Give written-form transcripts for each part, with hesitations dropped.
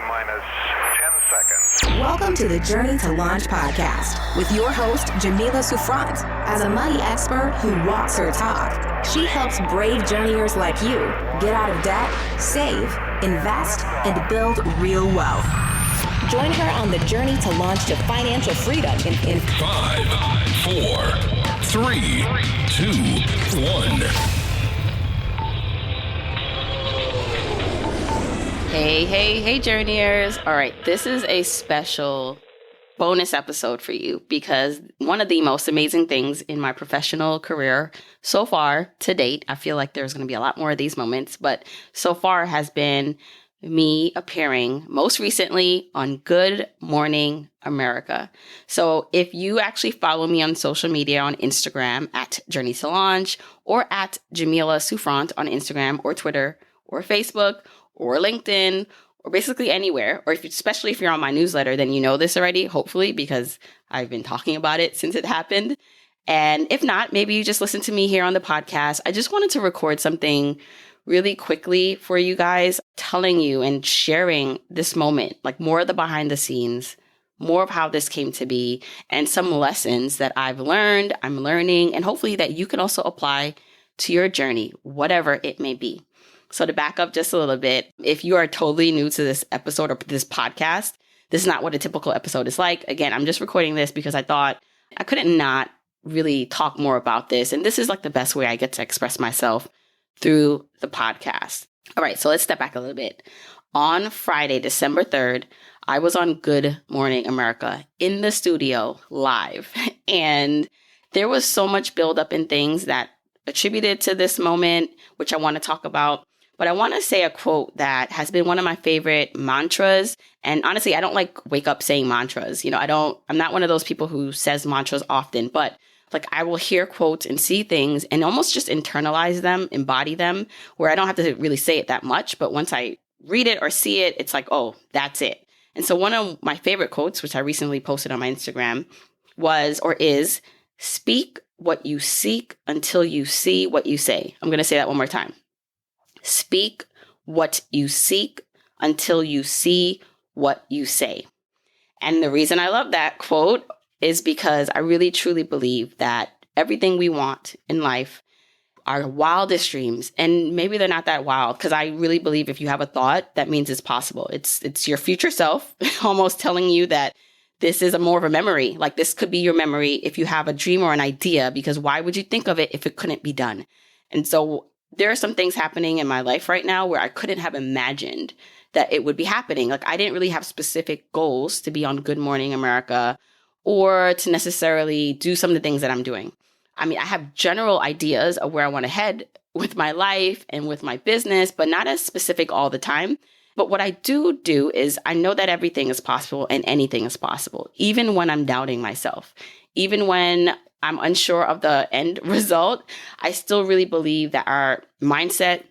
minus 10 seconds. Welcome to the Journey to Launch podcast with your host, Jamila Souffrant. As a money expert who walks her talk, she helps brave journeyers like you get out of debt, save, invest, and build real wealth. Join her on the journey to launch to financial freedom in 5, 4, 3, 2, 1. Hey, journeyers. All right, this is a special bonus episode for you because one of the most amazing things in my professional career so far to date, I feel like there's going to be a lot more of these moments, but so far has been me appearing most recently on Good Morning America. So if you actually follow me on social media on Instagram at Journey to Launch or at Jamila Souffrant on Instagram or Twitter or Facebook or LinkedIn, or basically anywhere, or especially if you're on my newsletter, then you know this already, hopefully, because I've been talking about it since it happened. And if not, maybe you just listen to me here on the podcast. I just wanted to record something really quickly for you guys, telling you and sharing this moment, like more of the behind the scenes, more of how this came to be, and some lessons that I've learned, I'm learning, and hopefully that you can also apply to your journey, whatever it may be. So to back up just a little bit, if you are totally new to this episode or this podcast, this is not what a typical episode is like. Again, I'm just recording this because I thought I couldn't not really talk more about this. And this is like the best way I get to express myself through the podcast. All right, so let's step back a little bit. On Friday, December 3rd, I was on Good Morning America in the studio live. And there was so much buildup in things that attributed to this moment, which I want to talk about. But I want to say a quote that has been one of my favorite mantras. And honestly, I don't like wake up saying mantras. You know, I'm not one of those people who says mantras often, but like I will hear quotes and see things and almost just internalize them, embody them, where I don't have to really say it that much. But once I read it or see it, it's like, oh, that's it. And so one of my favorite quotes, which I recently posted on my Instagram, is, speak what you seek until you see what you say. I'm going to say that one more time. Speak what you seek until you see what you say. And the reason I love that quote is because I really truly believe that everything we want in life, our wildest dreams, and maybe they're not that wild, because I really believe if you have a thought, that means it's possible. It's your future self almost telling you that this is more of a memory. Like this could be your memory if you have a dream or an idea, because why would you think of it if it couldn't be done? And so there are some things happening in my life right now where I couldn't have imagined that it would be happening. Like I didn't really have specific goals to be on Good Morning America or to necessarily do some of the things that I'm doing. I mean, I have general ideas of where I want to head with my life and with my business, but not as specific all the time. But what I do is I know that everything is possible and anything is possible, even when I'm doubting myself, even when I'm unsure of the end result. I still really believe that our mindset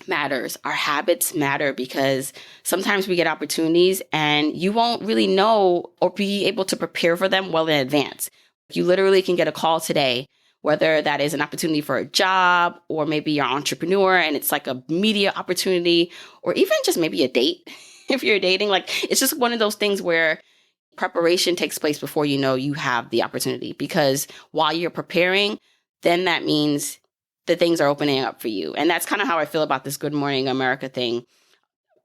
matters. Our habits matter, because sometimes we get opportunities and you won't really know or be able to prepare for them well in advance. You literally can get a call today, whether that is an opportunity for a job, or maybe you're an entrepreneur and it's like a media opportunity, or even just maybe a date. If you're dating, like it's just one of those things where preparation takes place before you know you have the opportunity, because while you're preparing, then that means the things are opening up for you. And that's kind of how I feel about this Good Morning America thing.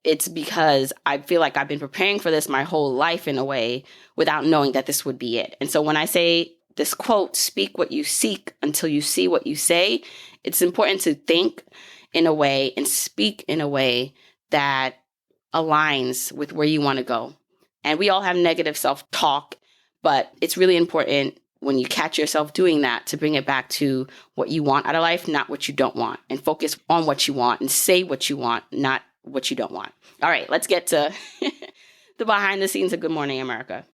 It's because I feel like I've been preparing for this my whole life in a way without knowing that this would be it. And so when I say this quote, speak what you seek until you see what you say, it's important to think in a way and speak in a way that aligns with where you want to go. And we all have negative self-talk, but it's really important when you catch yourself doing that to bring it back to what you want out of life, not what you don't want, and focus on what you want and say what you want, not what you don't want. All right, let's get to the behind the scenes of Good Morning America.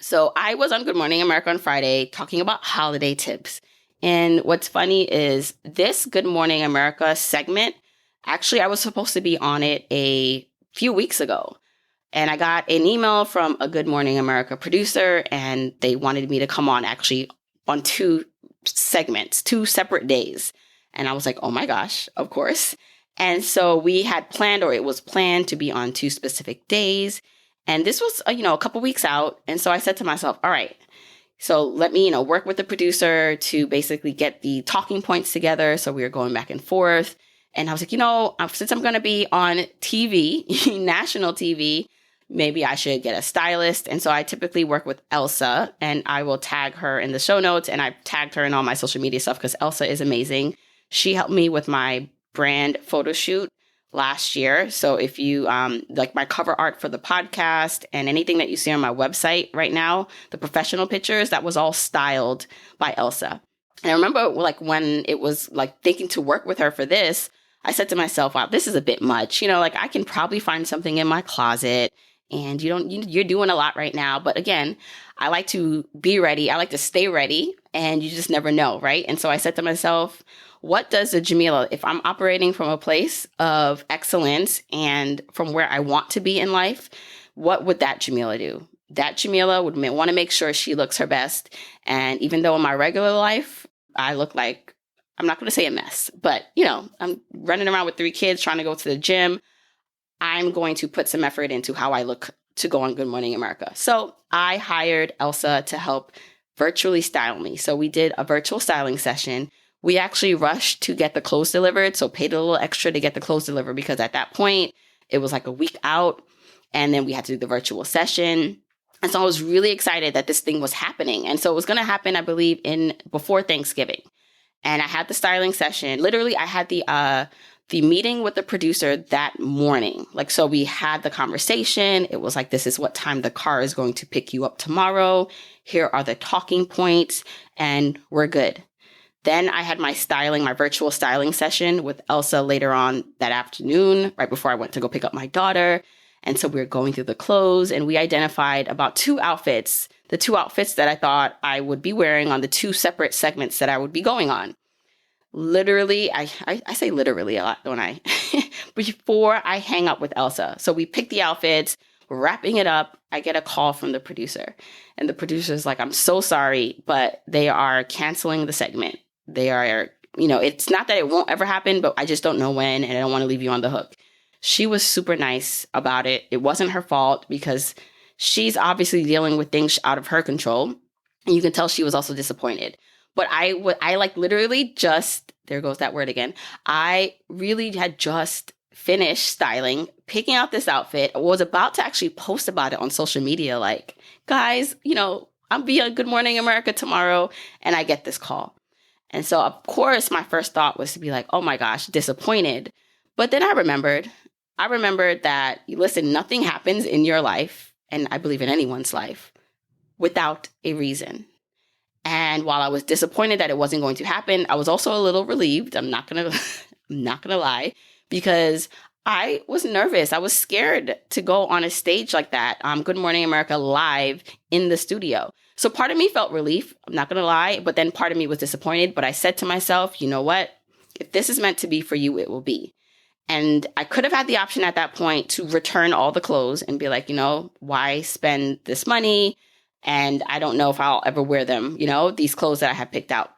So I was on Good Morning America on Friday talking about holiday tips. And what's funny is this Good Morning America segment, actually, I was supposed to be on it a few weeks ago. And I got an email from a Good Morning America producer, and they wanted me to come on actually on 2 segments, 2 separate days. And I was like, oh my gosh, of course. And so we had planned, or it was planned to be on 2 specific days. And this was, a couple weeks out. And so I said to myself, all right, so let me, work with the producer to basically get the talking points together. So we were going back and forth. And I was like, since I'm going to be on TV, national TV, maybe I should get a stylist. And so I typically work with Elsa, and I will tag her in the show notes. And I tagged her in all my social media stuff because Elsa is amazing. She helped me with my brand photo shoot last year. So if you like my cover art for the podcast and anything that you see on my website right now, the professional pictures, that was all styled by Elsa. And I remember when it was thinking to work with her for this, I said to myself, wow, this is a bit much. I can probably find something in my closet, and you're doing a lot right now. But again, I like to be ready. I like to stay ready, and you just never know, right? And so I said to myself, what does a Jamila, if I'm operating from a place of excellence and from where I want to be in life, what would that Jamila do? That Jamila would want to make sure she looks her best. And even though in my regular life, I look like, I'm not going to say a mess, but I'm running around with 3 kids trying to go to the gym, I'm going to put some effort into how I look to go on Good Morning America. So I hired Elsa to help virtually style me. So we did a virtual styling session. We actually rushed to get the clothes delivered, so paid a little extra to get the clothes delivered because at that point, it was like a week out, and then we had to do the virtual session. And so I was really excited that this thing was happening. And so it was going to happen, I believe, before Thanksgiving. And I had the styling session. Literally, I had the meeting with the producer that morning. So we had the conversation. It was like, this is what time the car is going to pick you up tomorrow. Here are the talking points, and we're good. Then I had my virtual styling session with Elsa later on that afternoon, right before I went to go pick up my daughter. And so we were going through the clothes, and we identified about 2 outfits, the 2 outfits that I thought I would be wearing on the 2 separate segments that I would be going on. Literally, I say literally a lot, don't I? Before I hang up with Elsa. So we picked the outfits, we're wrapping it up. I get a call from the producer, and the producer is like, I'm so sorry, but they are canceling the segment. They are, it's not that it won't ever happen, but I just don't know when, and I don't want to leave you on the hook. She was super nice about it. It wasn't her fault because she's obviously dealing with things out of her control. And you can tell she was also disappointed. But I literally just, there goes that word again. I really had just finished styling, picking out this outfit. I was about to actually post about it on social media. Guys, I'll be on Good Morning America tomorrow. And I get this call. And so, of course, my first thought was to be like, oh my gosh, disappointed. But then I remembered that, listen, nothing happens in your life, and I believe in anyone's life, without a reason. And while I was disappointed that it wasn't going to happen, I was also a little relieved. I'm not gonna lie, because I was nervous. I was scared to go on a stage like that, Good Morning America live in the studio. So part of me felt relief, I'm not going to lie, but then part of me was disappointed. But I said to myself, you know what? If this is meant to be for you, it will be. And I could have had the option at that point to return all the clothes and be like, why spend this money? And I don't know if I'll ever wear them, these clothes that I have picked out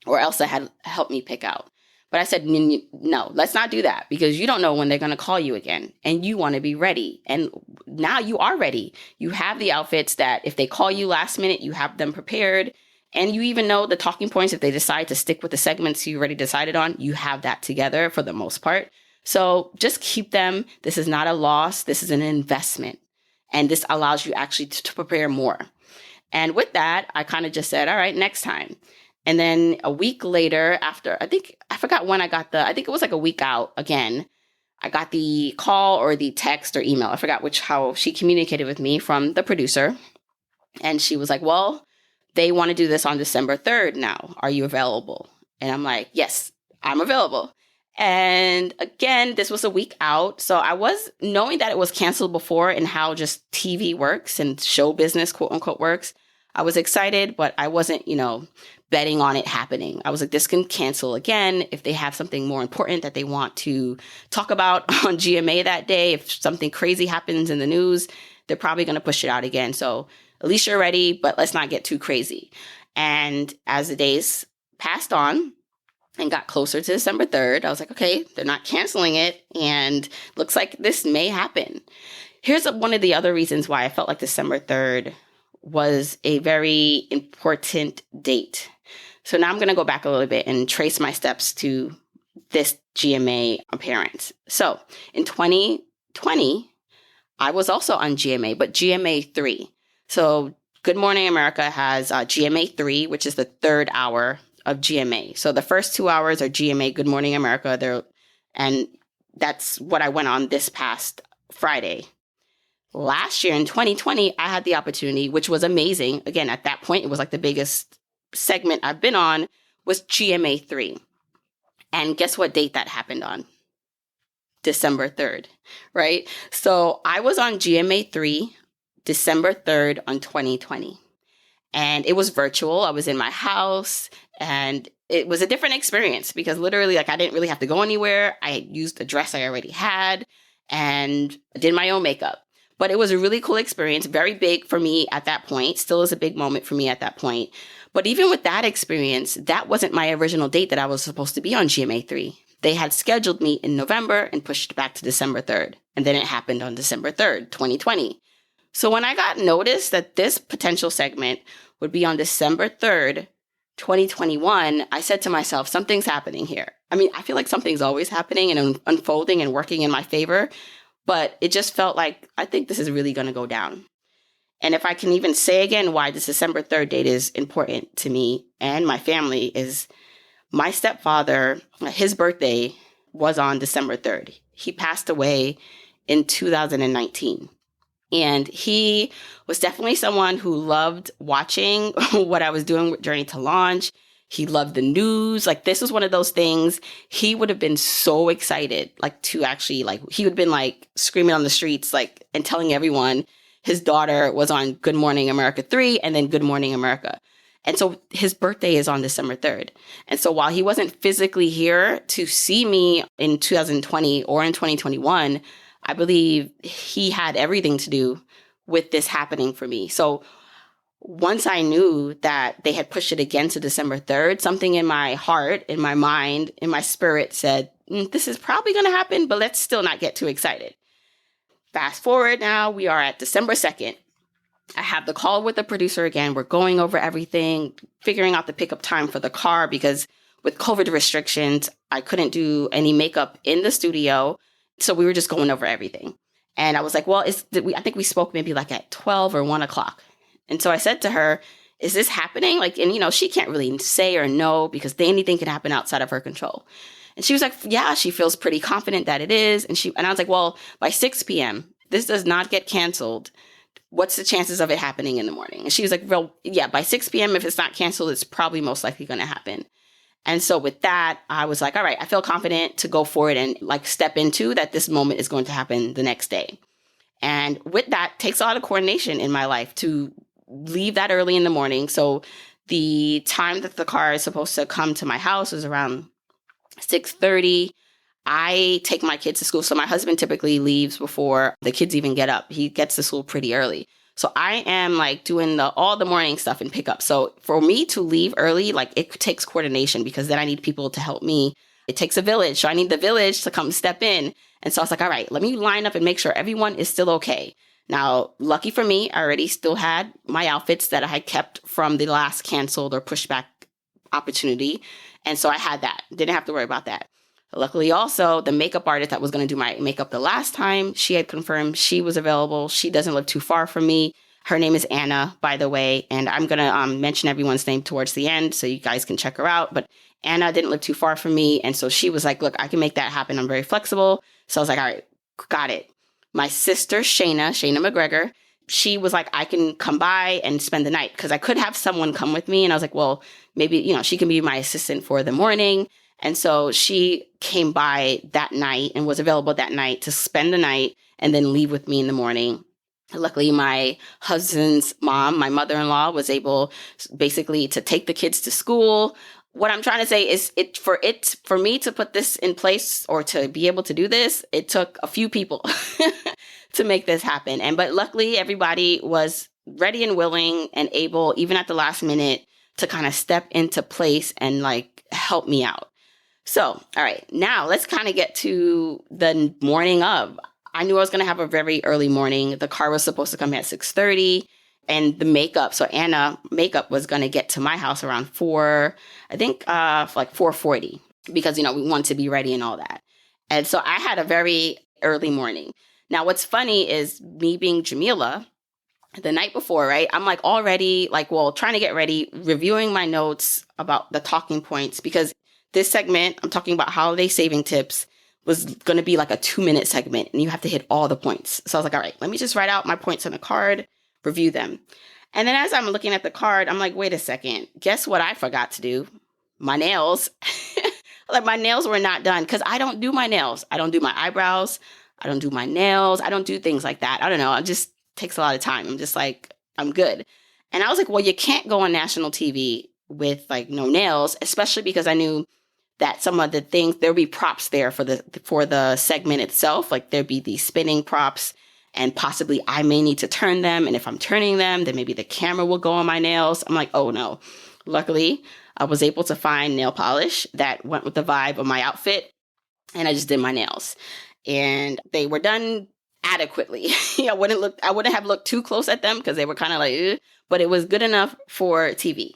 or Elsa had helped me pick out. But I said, no, let's not do that, because you don't know when they're going to call you again, and you want to be ready. And now you are ready. You have the outfits that if they call you last minute, you have them prepared. And you even know the talking points. If they decide to stick with the segments you already decided on, you have that together for the most part. So just keep them. This is not a loss. This is an investment. And this allows you actually to prepare more. And with that, I kind of just said, all right, next time. And then a week later, after, I forgot when I got I think it was like a week out again, I got the call or the text or email. I forgot how she communicated with me from the producer. And she was like, well, they want to do this on December 3rd now. Are you available? And I'm like, yes, I'm available. And again, this was a week out. So I was knowing that it was canceled before and how just TV works and show business, quote unquote, works. I was excited, but I wasn't, betting on it happening. I was like, this can cancel again if they have something more important that they want to talk about on GMA that day. If something crazy happens in the news, they're probably going to push it out again. So at least you're ready, but let's not get too crazy. And as the days passed on, and got closer to December 3rd, I was like, okay, they're not canceling it. And looks like this may happen. Here's one of the other reasons why I felt like December 3rd was a very important date. So now I'm going to go back a little bit and trace my steps to this GMA appearance. So in 2020, I was also on GMA, but GMA 3. So Good Morning America has GMA 3, which is the third hour of GMA. So the first 2 hours are GMA Good Morning America. And that's what I went on this past Friday. Last year in 2020, I had the opportunity, which was amazing. Again, at that point, it was like the biggest segment I've been on was GMA 3. And guess what date that happened on? December 3rd, right? So I was on GMA 3, December 3rd on 2020. And it was virtual. I was in my house and it was a different experience because literally like I didn't really have to go anywhere. I used the dress I already had and did my own makeup. But it was a really cool experience, very big for me at that point, still is a big moment for me at that point. But even with that experience, that wasn't my original date that I was supposed to be on GMA 3. They had scheduled me in November and pushed it back to December 3rd. And then it happened on December 3rd, 2020. So when I got notice that this potential segment would be on December 3rd, 2021, I said to myself, something's happening here. I mean, I feel like something's always happening and unfolding and working in my favor, but it just felt like, I think this is really going to go down. And if I can even say again why this December 3rd date is important to me and my family is my stepfather, his birthday was on December 3rd. He passed away in 2019. And he was definitely someone who loved watching what I was doing with Journey to Launch. He loved the news. Like, this was one of those things. He would have been so excited, like, to actually, like, he would have been, like, screaming on the streets, like, and telling everyone his daughter was on Good Morning America 3 and then Good Morning America. And so his birthday is on December 3rd. And so while he wasn't physically here to see me in 2020 or in 2021, I believe he had everything to do with this happening for me. So once I knew that they had pushed it again to December 3rd, something in my heart, in my mind, in my spirit said, this is probably going to happen, but let's still not get too excited. Fast forward now, we are at December 2nd. I have the call with the producer again. We're going over everything, figuring out the pickup time for the car because with COVID restrictions, I couldn't do any makeup in the studio. So we were just going over everything. And I was like, well, I think we spoke maybe like at 12 or 1 o'clock. And so I said to her, is this happening? Like, and you know, she can't really say or no because anything can happen outside of her control. And she was like, yeah, she feels pretty confident that it is. And I was like, well, by 6 p.m., this does not get canceled. What's the chances of it happening in the morning? And she was like, well, yeah, by 6 p.m., if it's not canceled, it's probably most likely going to happen. And so with that, I was like, all right, I feel confident to go for it and like step into that this moment is going to happen the next day. And with that takes a lot of coordination in my life to leave that early in the morning. So the time that the car is supposed to come to my house is around 6:30. I take my kids to school. So my husband typically leaves before the kids even get up. He gets to school pretty early. So I am like doing all the morning stuff and pick up. So for me to leave early, like it takes coordination because then I need people to help me. It takes a village. So I need the village to come step in. And so I was like, all right, let me line up and make sure everyone is still okay. Now, lucky for me, I already still had my outfits that I had kept from the last canceled or pushed back opportunity. And so I had that. Didn't have to worry about that. Luckily, also, the makeup artist that was going to do my makeup the last time, she had confirmed she was available. She doesn't live too far from me. Her name is Anna, by the way, and I'm going to mention everyone's name towards the end so you guys can check her out. But Anna didn't live too far from me, and so she was like, look, I can make that happen. I'm very flexible. So I was like, all right, got it. My sister, Shayna McGregor, she was like, I can come by and spend the night because I could have someone come with me. And I was like, well, maybe, you know, she can be my assistant for the morning. And so she came by that night and was available that night to spend the night and then leave with me in the morning. Luckily, my husband's mom, my mother-in-law, was able basically to take the kids to school. What I'm trying to say is for me to put this in place or to be able to do this, it took a few people to make this happen. But luckily, everybody was ready and willing and able, even at the last minute, to kind of step into place and like help me out. So, all right, now let's kind of get to the morning of. I knew I was going to have a very early morning. The car was supposed to come at 6:30, and the makeup. So Anna makeup was going to get to my house around 4, I think, like 4:40, because, we want to be ready and all that. And so I had a very early morning. Now, what's funny is me being Jamila, the night before, right? I'm like already trying to get ready, reviewing my notes about the talking points, because this segment, I'm talking about holiday saving tips, was going to be like a 2-minute segment, and you have to hit all the points. So I was like, all right, let me just write out my points on a card, review them. And then as I'm looking at the card, I'm like, wait a second, guess what I forgot to do? My nails. Like, my nails were not done, because I don't do my nails. I don't do my eyebrows. I don't do my nails. I don't do things like that. I don't know. It just takes a lot of time. I'm just like, I'm good. And I was like, well, you can't go on national TV with like no nails, especially because I knew that some of the things, there'll be props there for the segment itself. Like, there'd be these spinning props, and possibly I may need to turn them. And if I'm turning them, then maybe the camera will go on my nails. I'm like, oh no. Luckily, I was able to find nail polish that went with the vibe of my outfit, and I just did my nails. And they were done adequately. I wouldn't have looked too close at them because they were kind of like, ugh, but it was good enough for TV.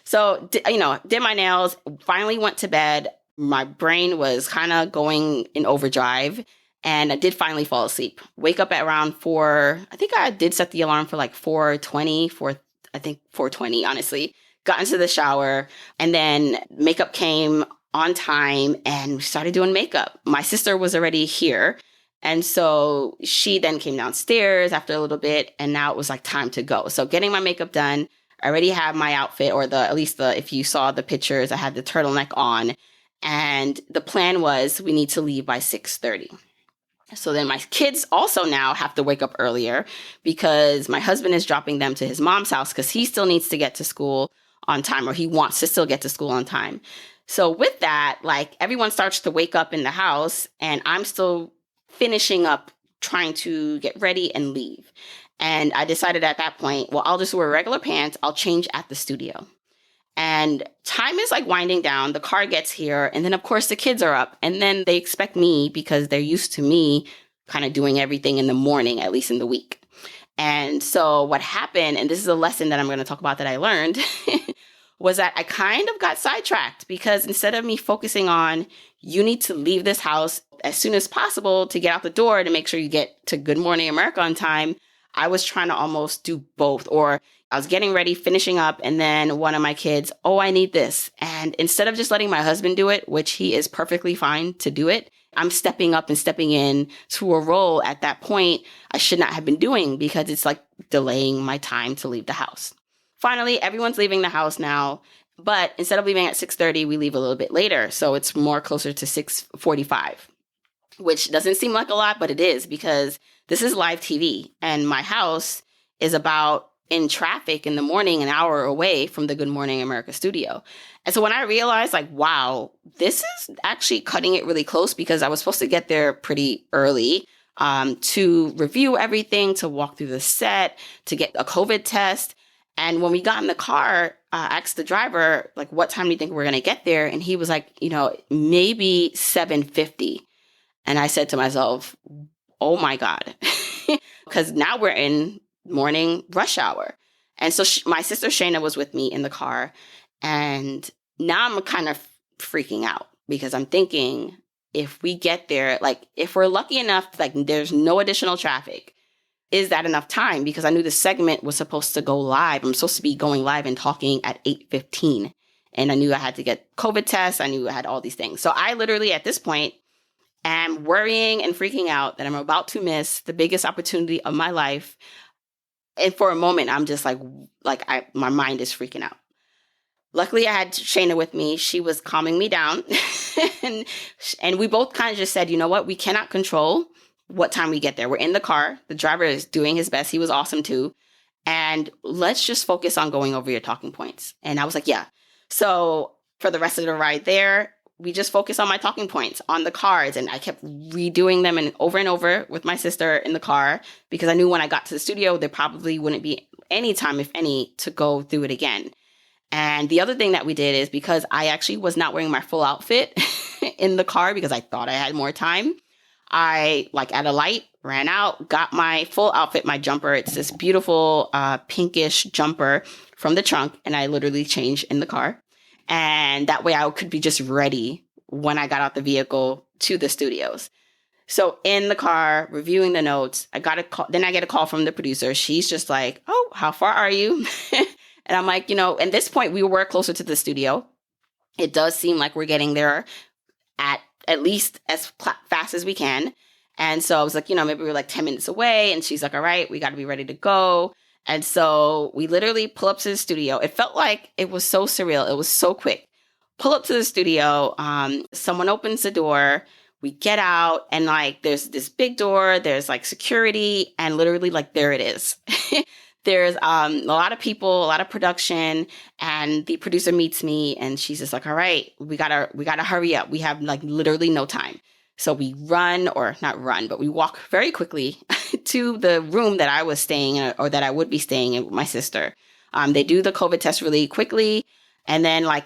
So, did my nails, finally went to bed. My brain was kind of going in overdrive, and I did finally fall asleep. Wake up at around 4. I think I did set the alarm for like 4:20, honestly. Got into the shower, and then makeup came on time, and we started doing makeup. My sister was already here, and so she then came downstairs after a little bit, and now it was like time to go. So getting my makeup done, I already have my outfit, or if you saw the pictures, I had the turtleneck on. And the plan was we need to leave by 6:30. So then my kids also now have to wake up earlier, because my husband is dropping them to his mom's house, because he still needs to get to school on time, or he wants to still get to school on time. So with that, like, everyone starts to wake up in the house, and I'm still finishing up trying to get ready and leave. And I decided at that point, well, I'll just wear regular pants. I'll change at the studio. And time is like winding down. The car gets here. And then, of course, the kids are up. And then they expect me, because they're used to me kind of doing everything in the morning, at least in the week. And so what happened, and this is a lesson that I'm going to talk about that I learned, was that I kind of got sidetracked, because instead of me focusing on, you need to leave this house as soon as possible to get out the door to make sure you get to Good Morning America on time, I was trying to almost do both. Or I was getting ready, finishing up, and then one of my kids, oh, I need this. And instead of just letting my husband do it, which he is perfectly fine to do it, I'm stepping up and stepping in to a role at that point I should not have been doing, because it's like delaying my time to leave the house. Finally, everyone's leaving the house now, but instead of leaving at 6:30, we leave a little bit later. So it's more closer to 6:45, which doesn't seem like a lot, but it is, because this is live TV, and my house is about, in traffic in the morning, an hour away from the Good Morning America studio. And so when I realized, like, wow, this is actually cutting it really close, because I was supposed to get there pretty early to review everything, to walk through the set, to get a COVID test. And when we got in the car, I asked the driver, like, what time do you think we're going to get there? And he was like, maybe 7:50. And I said to myself, oh my God, because now we're in morning rush hour. And so my sister Shayna was with me in the car. And now I'm kind of freaking out, because I'm thinking, if we get there, like, if we're lucky enough, like, there's no additional traffic, is that enough time? Because I knew the segment was supposed to go live. I'm supposed to be going live and talking at 8:15. And I knew I had to get COVID tests. I knew I had all these things. So I literally, at this point, am worrying and freaking out that I'm about to miss the biggest opportunity of my life. And for a moment, I'm just my mind is freaking out. Luckily, I had Shayna with me. She was calming me down. and we both kind of just said, you know what? We cannot control what time we get there. We're in the car. The driver is doing his best. He was awesome too. And let's just focus on going over your talking points. And I was like, yeah. So for the rest of the ride there, we just focused on my talking points on the cards. And I kept redoing them and over with my sister in the car, because I knew when I got to the studio, there probably wouldn't be any time, if any, to go through it again. And the other thing that we did is because I actually was not wearing my full outfit in the car because I thought I had more time. I, like at a light, ran out, got my full outfit, my jumper. It's this beautiful pinkish jumper from the trunk. And I literally changed in the car. And that way I could be just ready when I got out the vehicle to the studios. So in the car, reviewing the notes, I got a call. Then I get a call from the producer. She's just like, "Oh, how far are you?" And I'm like, at this point, we were closer to the studio. It does seem like we're getting there at least as fast as we can. And so I was like, maybe we're like 10 minutes away. And she's like, "All right, we got to be ready to go." And so we literally pull up to the studio. It felt like it was so surreal. It was so quick. Pull up to the studio. Someone opens the door. We get out and like there's this big door. There's like security and literally like there it is. There's a lot of people, a lot of production, and the producer meets me and she's just like, "All right, we gotta hurry up. We have like literally no time." So we but we walk very quickly to the room that I was staying in, or that I would be staying in with my sister. They do the COVID test really quickly. And then I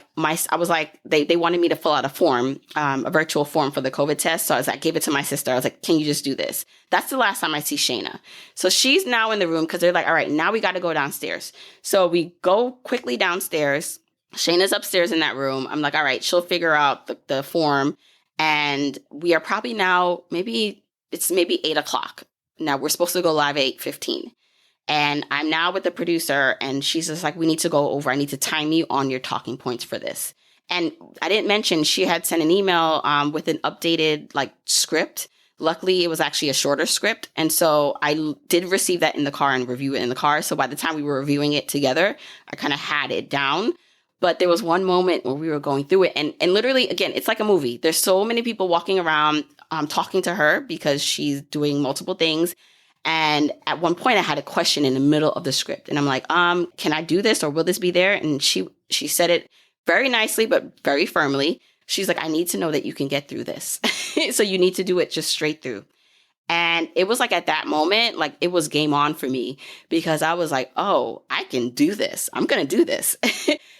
was like, they wanted me to fill out a form, a virtual form for the COVID test. So I gave it to my sister. I was like, "Can you just do this?" That's the last time I see Shayna. So she's now in the room because they're like, "All right, now we got to go downstairs." So we go quickly downstairs. Shayna's upstairs in that room. I'm like, "All right, she'll figure out the form." And we are probably now, maybe 8:00. Now we're supposed to go live at 8:15. And I'm now with the producer and she's just like, "We need to go over. I need to time you on your talking points for this." And I didn't mention she had sent an email with an updated script. Luckily, it was actually a shorter script. And so I did receive that in the car and review it in the car. So by the time we were reviewing it together, I kind of had it down. But there was one moment where we were going through it. And literally, again, it's like a movie. There's so many people walking around talking to her because she's doing multiple things. And at one point I had a question in the middle of the script and I'm like, "Can I do this or will this be there?" And she said it very nicely, but very firmly. She's like, "I need to know that you can get through this." So you need to do it just straight through. And it was like at that moment, it was game on for me because I was like, "Oh, I can do this. I'm going to do this."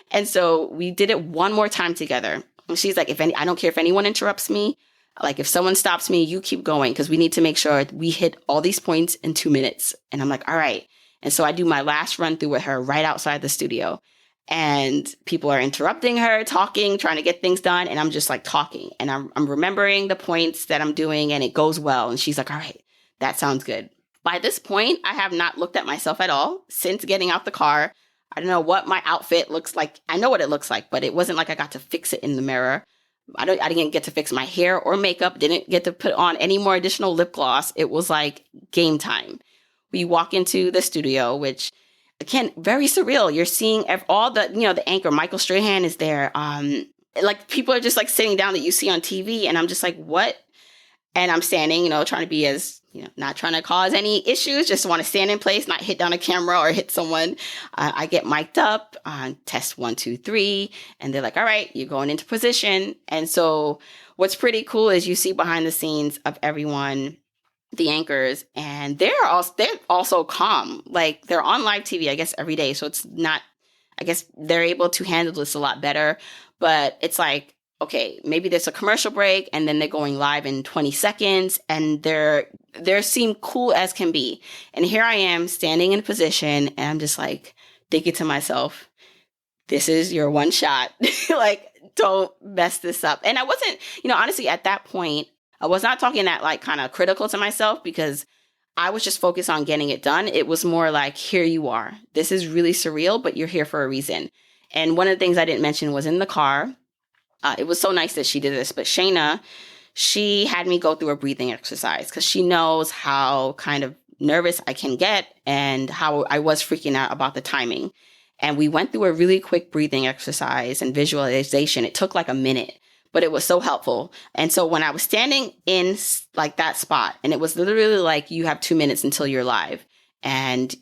And so we did it one more time together. And she's like, I don't care if anyone interrupts me. If someone stops me, you keep going because we need to make sure we hit all these points in 2 minutes. And I'm like, "All right." And so I do my last run through with her right outside the studio. And people are interrupting her, talking, trying to get things done. And I'm just talking. And I'm remembering the points that I'm doing and it goes well. And she's like, "All right, that sounds good." By this point, I have not looked at myself at all since getting out the car. I don't know what my outfit looks like. I know what it looks like, but it wasn't like I got to fix it in the mirror. I didn't get to fix my hair or makeup, didn't get to put on any more additional lip gloss. It was game time. We walk into the studio, which again, very surreal. You're seeing all the anchor, Michael Strahan is there. People are just sitting down that you see on TV. And I'm just like, what? And I'm standing, trying to be as, not trying to cause any issues, just want to stand in place, not hit down a camera or hit someone. I get mic'd up on test 1, 2, 3. And they're like, "All right, you're going into position." And so what's pretty cool is you see behind the scenes of everyone, the anchors, and they're also calm. They're on live TV, I guess, every day. So it's not, I guess they're able to handle this a lot better. But it's okay, maybe there's a commercial break and then they're going live in 20 seconds and they seem cool as can be. And here I am standing in position and I'm just thinking to myself, this is your one shot. Don't mess this up. And I wasn't, honestly, at that point, I was not talking that kind of critical to myself because I was just focused on getting it done. It was more here you are. This is really surreal, but you're here for a reason. And one of the things I didn't mention was in the car. It was so nice that she did this, but Shayna, she had me go through a breathing exercise because she knows how kind of nervous I can get and how I was freaking out about the timing. And we went through a really quick breathing exercise and visualization. It took a minute, but it was so helpful. And so when I was standing in that spot, and it was literally you have 2 minutes until you're live. And,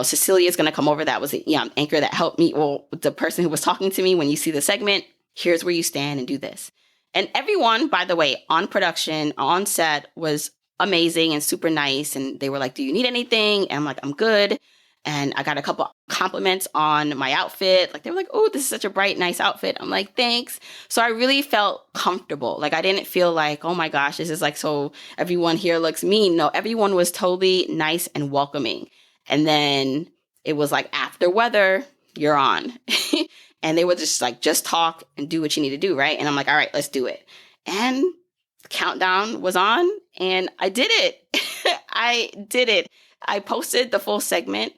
Cecilia's going to come over. That was the anchor that helped me. Well, the person who was talking to me when you see the segment, here's where you stand and do this. And everyone, by the way, on production, on set was amazing and super nice. And they were like, "Do you need anything?" And I'm like, "I'm good." And I got a couple compliments on my outfit. Like, they were like, oh, this is such a bright, nice outfit. I'm like, thanks. So I really felt comfortable. Like, I didn't feel like, oh my gosh, this is like, so everyone here looks mean. No, everyone was totally nice and welcoming. And then it was like, after weather, you're on. And they would just like, just talk and do what you need to do, right? And I'm like, all right, let's do it. And the countdown was on, and I did it. I did it. I posted the full segment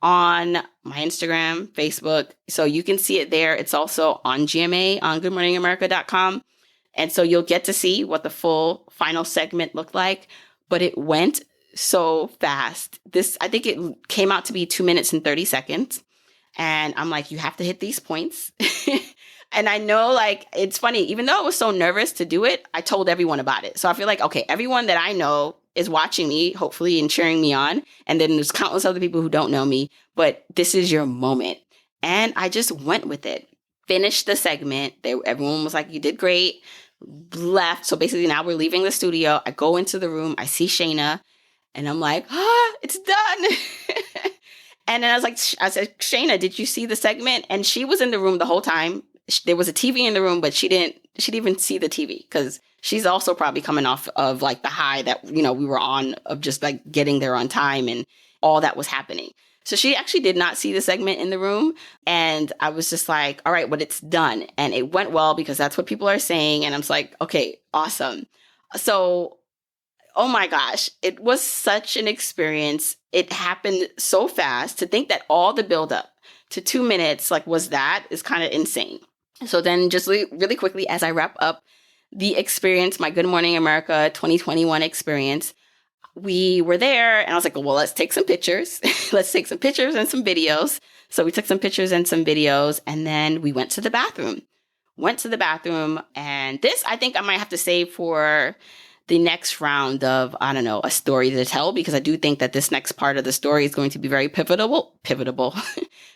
on my Instagram, Facebook, so you can see it there. It's also on GMA, on goodmorningamerica.com. And so you'll get to see what the full final segment looked like. But it went so fast. I think it came out to be 2 minutes and 30 seconds. And I'm like, you have to hit these points. And I know, like, it's funny, even though I was so nervous to do it, I told everyone about it. So I feel like, okay, everyone that I know is watching me, hopefully, and cheering me on. And then there's countless other people who don't know me, but this is your moment. And I just went with it. Finished the segment. Everyone was like, you did great. Left. So basically now we're leaving the studio. I go into the room. I see Shayna, and I'm like, it's done. And then I said, Shayna, did you see the segment? And she was in the room the whole time. There was a TV in the room, but she didn't even see the TV, because she's also probably coming off of like the high that, we were on, of just like getting there on time and all that was happening. So she actually did not see the segment in the room. And I was just like, all right, but it's done. And it went well, because that's what people are saying. And I'm just like, okay, awesome. So, oh my gosh, it was such an experience. It happened so fast. To think that all the buildup to 2 minutes is kind of insane. So then just really quickly, as I wrap up the experience, my Good Morning America 2021 experience, we were there, and I was like, well, let's take some pictures. Let's take some pictures and some videos. So we took some pictures and some videos, and then we went to the bathroom. And this, I think I might have to save for the next round of, I don't know, a story to tell, because I do think that this next part of the story is going to be very pivotal,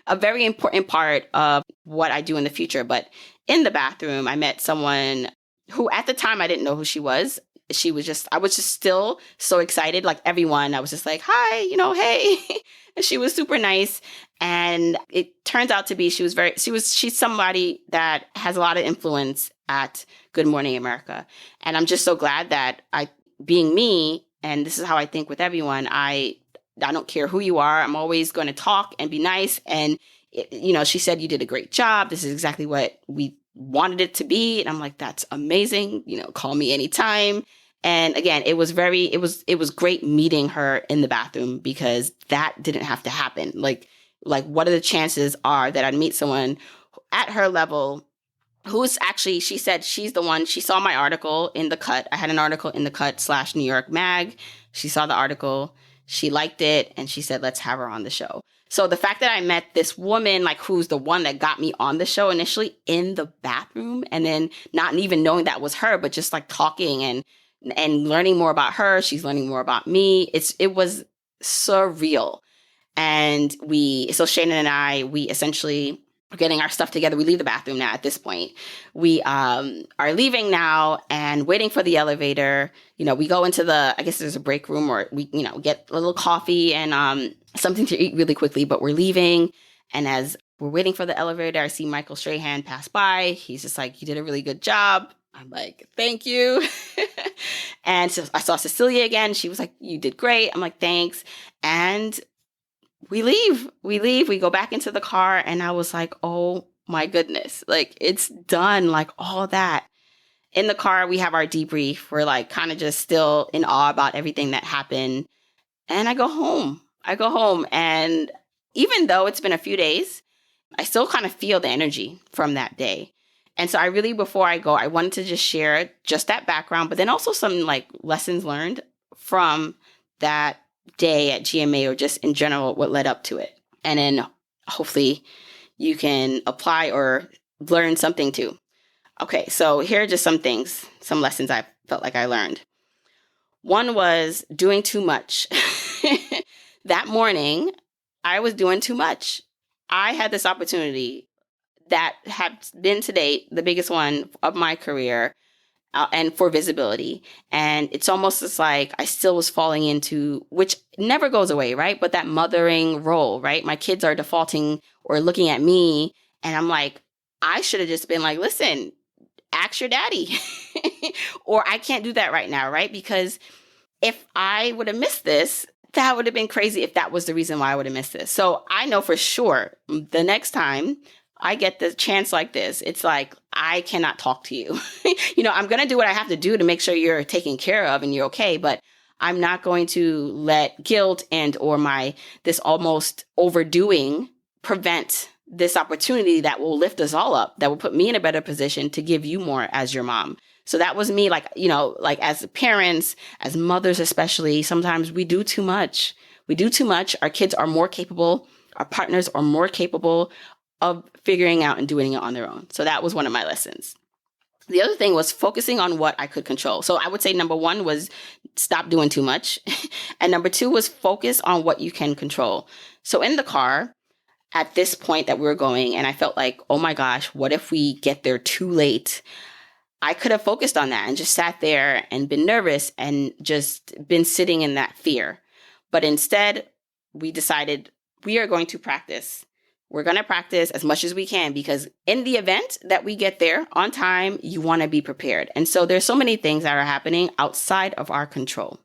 a very important part of what I do in the future. But in the bathroom, I met someone who at the time I didn't know who she was. I was just still so excited. Like everyone, I was just like, hi, hey. And she was super nice. And it turns out to be, she's somebody that has a lot of influence at Good Morning America. And I'm just so glad that being me, and this is how I think with everyone, I don't care who you are. I'm always going to talk and be nice. And, she said, you did a great job. This is exactly what we wanted it to be. And I'm like, that's amazing. Call me anytime. And again, it was great meeting her in the bathroom, because that didn't have to happen. Like what are the chances are that I'd meet someone at her level who's actually, she said she's the one, she saw my article in The Cut. I had an article in The Cut / New York Mag. She saw the article, she liked it, and she said, let's have her on the show. So the fact that I met this woman, who's the one that got me on the show initially in the bathroom, and then not even knowing that was her, but just talking and learning more about her. She's learning more about me. It was surreal. And so Shayna and I, we essentially are getting our stuff together. We leave the bathroom now at this point. We are leaving now and waiting for the elevator. We go into I guess there's a break room, or we, get a little coffee and something to eat really quickly, but we're leaving. And as we're waiting for the elevator, I see Michael Strahan pass by. He's just like, you did a really good job. I'm like, thank you. And so I saw Cecilia again. She was like, you did great. I'm like, thanks. And we leave. We go back into the car. And I was like, oh my goodness. It's done. All that. In the car, we have our debrief. We're kind of just still in awe about everything that happened. And I go home. And even though it's been a few days, I still kind of feel the energy from that day. And so I really, before I go, I wanted to just share just that background, but then also some lessons learned from that day at GMA, or just in general, what led up to it. And then hopefully you can apply or learn something too. Okay, so here are just some things, some lessons I felt like I learned. One was doing too much. That morning, I was doing too much. I had this opportunity that had been to date the biggest one of my career. and for visibility. And it's almost as like I still was falling into, which never goes away, right? But that mothering role, right? My kids are defaulting or looking at me, and I'm like, I should have just been like, listen, ask your daddy. Or I can't do that right now, right? Because if I would have missed this, that would have been crazy if that was the reason why I would have missed this. So I know for sure the next time I get the chance like this, it's like, I cannot talk to you. I'm going to do what I have to do to make sure you're taken care of and you're okay. But I'm not going to let guilt and or this almost overdoing prevent this opportunity that will lift us all up, that will put me in a better position to give you more as your mom. So that was me, like as parents, as mothers especially, sometimes we do too much. We do too much. Our kids are more capable. Our partners are more capable of figuring out and doing it on their own. So that was one of my lessons. The other thing was focusing on what I could control. So I would say number one was stop doing too much. And number two was focus on what you can control. So in the car, at this point that we were going, and I felt like, oh my gosh, what if we get there too late? I could have focused on that and just sat there and been nervous and just been sitting in that fear. But instead, we decided we are going to practice. We're going to practice as much as we can, because in the event that we get there on time, you want to be prepared. And so there's so many things that are happening outside of our control.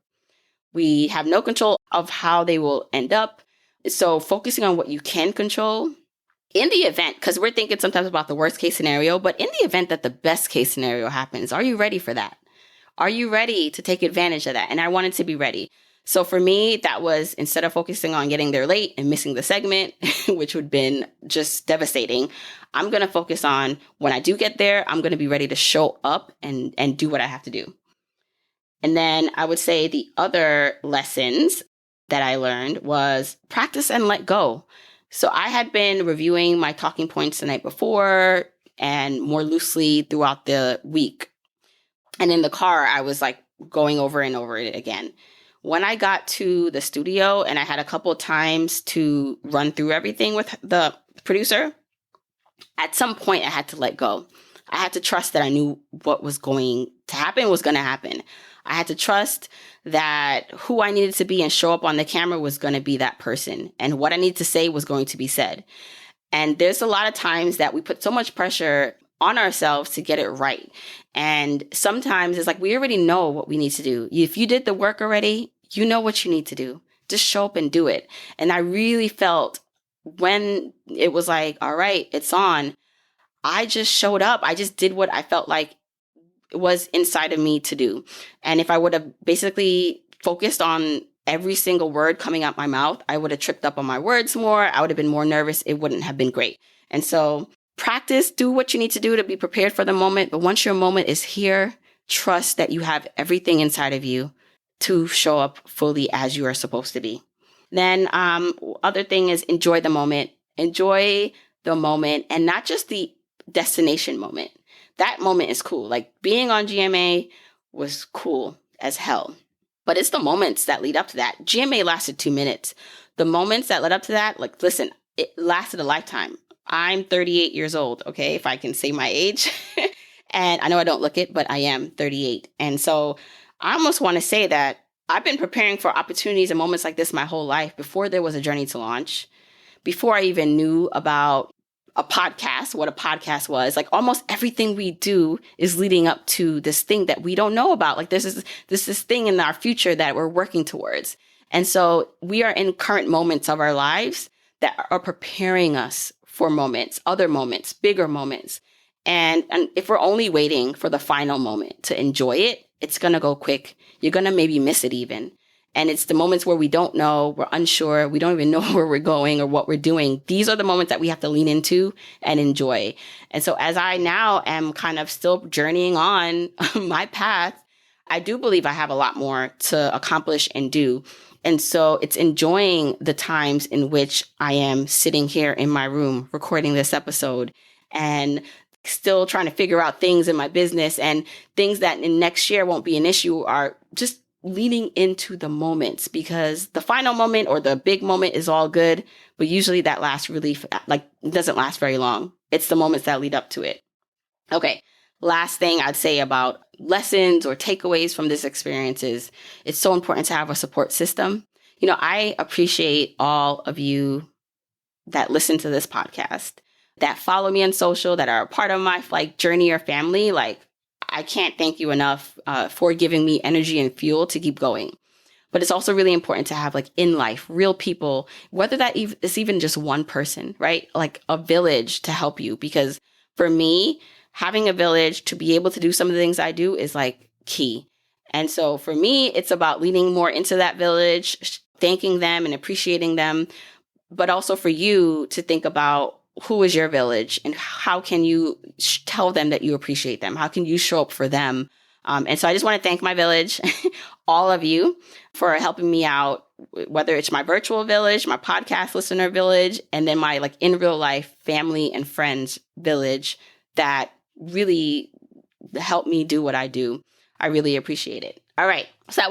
We have no control of how they will end up. So focusing on what you can control in the event, because we're thinking sometimes about the worst case scenario, but in the event that the best case scenario happens, are you ready for that? Are you ready to take advantage of that? And I wanted to be ready. So for me, that was, instead of focusing on getting there late and missing the segment, which would have been just devastating, I'm going to focus on when I do get there, I'm going to be ready to show up and do what I have to do. And then I would say the other lessons that I learned was practice and let go. So I had been reviewing my talking points the night before and more loosely throughout the week. And in the car, I was like going over and over it again. When I got to the studio and I had a couple of times to run through everything with the producer, at some point I had to let go. I had to trust that I knew what was going to happen was going to happen. I had to trust that who I needed to be and show up on the camera was going to be that person. And what I needed to say was going to be said. And there's a lot of times that we put so much pressure on ourselves to get it right. And sometimes it's like we already know what we need to do. If you did the work already, you know what you need to do. Just show up and do it. And I really felt when it was like, all right, it's on, I just showed up. I just did what I felt like was inside of me to do. And if I would have basically focused on every single word coming out my mouth, I would have tripped up on my words more. I would have been more nervous. It wouldn't have been great. And so practice, do what you need to do to be prepared for the moment. But once your moment is here, trust that you have everything inside of you to show up fully as you are supposed to be. Then other thing is enjoy the moment. Enjoy the moment and not just the destination moment. That moment is cool. Like being on GMA was cool as hell. But it's the moments that lead up to that. GMA lasted 2 minutes. The moments that led up to that, like, listen, it lasted a lifetime. I'm 38 years old, okay, if I can say my age. And I know I don't look it, but I am 38. And so I almost want to say that I've been preparing for opportunities and moments like this my whole life before there was a journey to launch, before I even knew about a podcast, what a podcast was. Like almost everything we do is leading up to this thing that we don't know about. Like this thing in our future that we're working towards. And so we are in current moments of our lives that are preparing us for moments, other moments, bigger moments. And if we're only waiting for the final moment to enjoy it, it's going to go quick. You're going to maybe miss it even. And it's the moments where we don't know, we're unsure, we don't even know where we're going or what we're doing. These are the moments that we have to lean into and enjoy. And so as I now am kind of still journeying on my path, I do believe I have a lot more to accomplish and do. And so it's enjoying the times in which I am sitting here in my room recording this episode and still trying to figure out things in my business and things that in next year won't be an issue are just leaning into the moments, because the final moment or the big moment is all good, but usually that lasts really, doesn't last very long. It's the moments that lead up to it. Okay. last thing I'd say about lessons or takeaways from this experience is it's so important to have a support system. I appreciate all of you that listen to this podcast, that follow me on social, that are a part of my journey or family. I can't thank you enough for giving me energy and fuel to keep going. But it's also really important to have in life, real people, whether that is even just one person, right? Like a village to help you. Because for me, having a village to be able to do some of the things I do is key. And so for me, it's about leaning more into that village, thanking them and appreciating them, but also for you to think about who is your village and how can you tell them that you appreciate them? How can you show up for them? And so I just want to thank my village, all of you, for helping me out, whether it's my virtual village, my podcast listener village, and then my in real life family and friends village that really helped me do what I do. I really appreciate it. All right. So I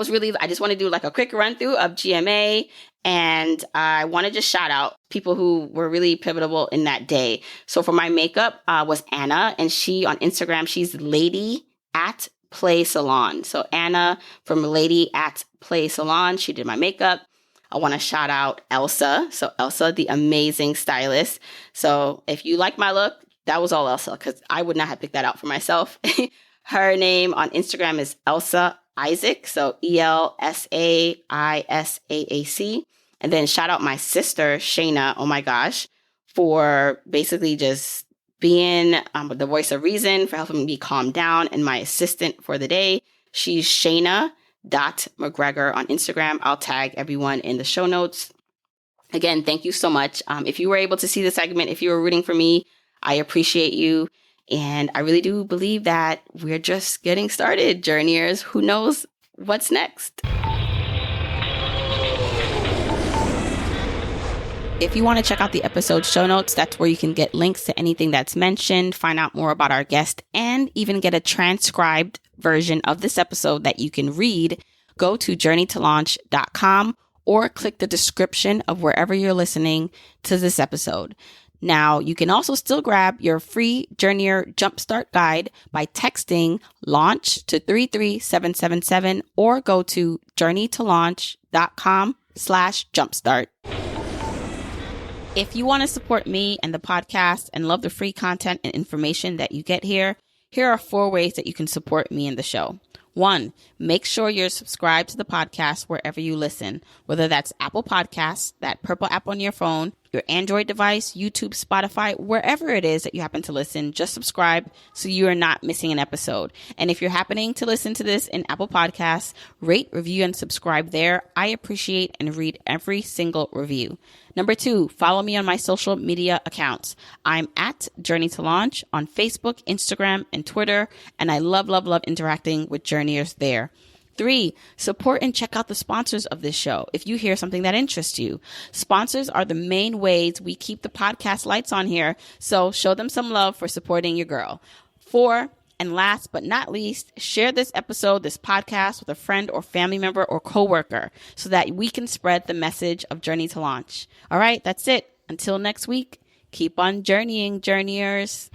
just want to do a quick run through of GMA. And I want to just shout out people who were really pivotal in that day. So for my makeup was Anna, and she on Instagram, she's Lady at Play Salon. So Anna from Lady at Play Salon, she did my makeup. I want to shout out Elsa. So Elsa, the amazing stylist. So if you like my look, that was all Elsa, because I would not have picked that out for myself. Her name on Instagram is Elsa Isaac. So ELSAISAAC. And then shout out my sister, Shayna. Oh my gosh, for basically just being the voice of reason, for helping me calm down, and my assistant for the day. She's Shayna.McGregor on Instagram. I'll tag everyone in the show notes. Again, thank you so much. If you were able to see the segment, if you were rooting for me, I appreciate you. And I really do believe that we're just getting started, journeyers. Who knows what's next? If you want to check out the episode show notes, that's where you can get links to anything that's mentioned, find out more about our guest, and even get a transcribed version of this episode that you can read. Go to journeytolaunch.com or click the description of wherever you're listening to this episode. Now, you can also still grab your free Journeyer Jumpstart Guide by texting LAUNCH to 33777 or go to journeytolaunch.com/jumpstart. If you want to support me and the podcast and love the free content and information that you get here are 4 ways that you can support me and the show. 1, make sure you're subscribed to the podcast wherever you listen, whether that's Apple Podcasts, that purple app on your phone, your Android device, YouTube, Spotify, wherever it is that you happen to listen, just subscribe so you are not missing an episode. And if you're happening to listen to this in Apple Podcasts, rate, review, and subscribe there. I appreciate and read every single review. Number 2, follow me on my social media accounts. I'm at Journey to Launch on Facebook, Instagram, and Twitter, and I love interacting with journeyers there. 3, support and check out the sponsors of this show if you hear something that interests you. Sponsors are the main ways we keep the podcast lights on here, so show them some love for supporting your girl. 4, and last but not least, share this episode, this podcast with a friend or family member or coworker so that we can spread the message of Journey to Launch. All right, that's it. Until next week, keep on journeying, journeyers.